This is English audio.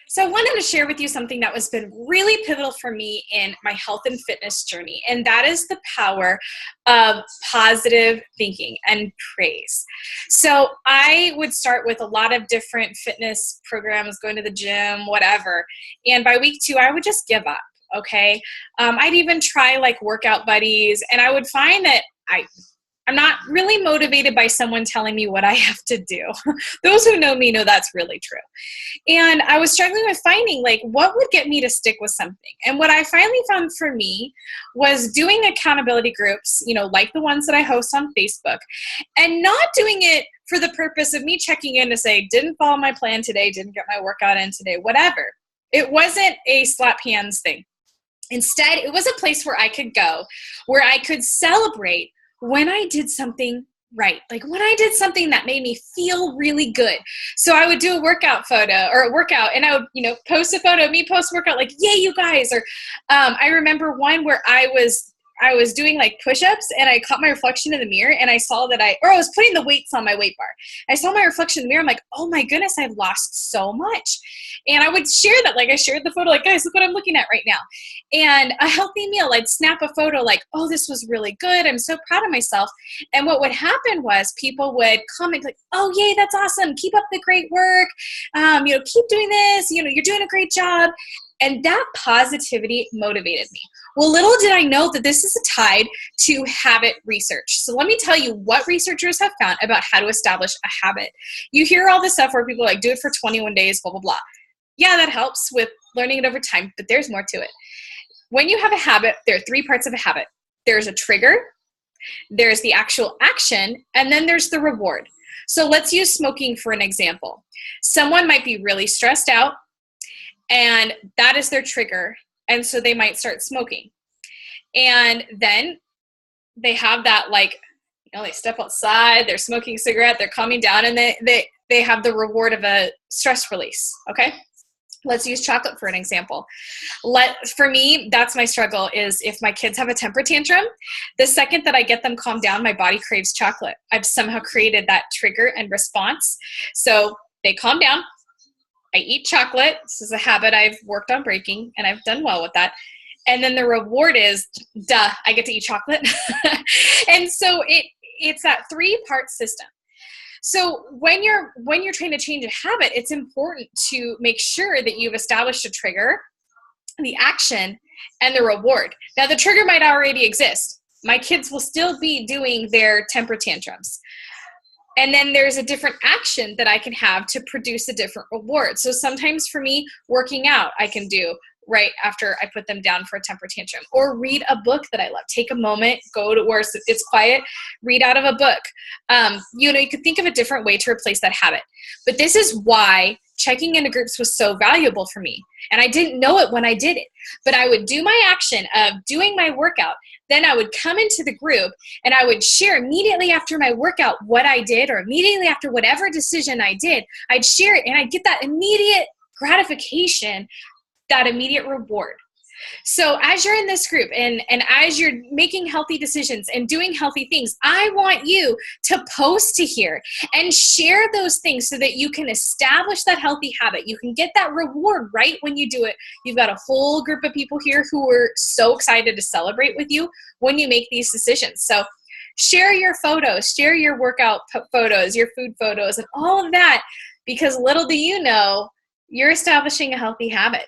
So I wanted to share with you something that has been really pivotal for me in my health and fitness journey, and that is the power of positive thinking and praise. So I would start with a lot of different fitness programs, going to the gym, whatever, and by week 2, I would just give up. Okay. I'd even try like workout buddies, and I would find that I'm not really motivated by someone telling me what I have to do. Those who know me know that's really true. And I was struggling with finding like what would get me to stick with something. And what I finally found for me was doing accountability groups, like the ones that I host on Facebook, and not doing it for the purpose of me checking in to say, didn't follow my plan today, didn't get my workout in today, whatever. It wasn't a slap hands thing. Instead, it was a place where I could go, where I could celebrate when I did something right, like when I did something that made me feel really good. So I would do a workout photo or a workout, and I would, post a photo of me post workout, like, yay, you guys. Or I remember one where I was doing like push-ups, and I caught my reflection in the mirror, and I saw that I was putting the weights on my weight bar. I saw my reflection in the mirror. I'm like, oh my goodness, I've lost so much. And I would share that, like I shared the photo, like, guys, look what I'm looking at right now. And a healthy meal, I'd snap a photo like, oh, this was really good. I'm so proud of myself. And what would happen was people would comment like, oh, yay, that's awesome. Keep up the great work. Keep doing this. You're doing a great job. And that positivity motivated me. Well, little did I know that this is tied to habit research. So let me tell you what researchers have found about how to establish a habit. You hear all this stuff where people are like, do it for 21 days, blah, blah, blah. Yeah, that helps with learning it over time, but there's more to it. When you have a habit, there are 3 parts of a habit. There's a trigger, there's the actual action, and then there's the reward. So let's use smoking for an example. Someone might be really stressed out, and that is their trigger. And so they might start smoking. And then they have that, they step outside, they're smoking a cigarette, they're calming down, and they have the reward of a stress release, okay? Let's use chocolate for an example. For me, that's my struggle is if my kids have a temper tantrum, the second that I get them calmed down, my body craves chocolate. I've somehow created that trigger and response. So they calm down. I eat chocolate. This is a habit I've worked on breaking, and I've done well with that. And then the reward is, I get to eat chocolate. And so it's that 3-part system. So when you're trying to change a habit, it's important to make sure that you've established a trigger, the action, and the reward. Now, the trigger might already exist. My kids will still be doing their temper tantrums. And then there's a different action that I can have to produce a different reward. So sometimes for me, working out, I can do right after I put them down for a temper tantrum, or read a book that I love. Take a moment, go to where it's quiet, read out of a book. You could think of a different way to replace that habit. But this is why checking into groups was so valuable for me. And I didn't know it when I did it, but I would do my action of doing my workout. Then I would come into the group and I would share immediately after my workout what I did, or immediately after whatever decision I did, I'd share it, and I'd get that immediate gratification, that immediate reward. So as you're in this group and as you're making healthy decisions and doing healthy things, I want you to post to here and share those things so that you can establish that healthy habit. You can get that reward right when you do it. You've got a whole group of people here who are so excited to celebrate with you when you make these decisions. So share your photos, share your workout photos, your food photos, and all of that, because little do you know, you're establishing a healthy habit.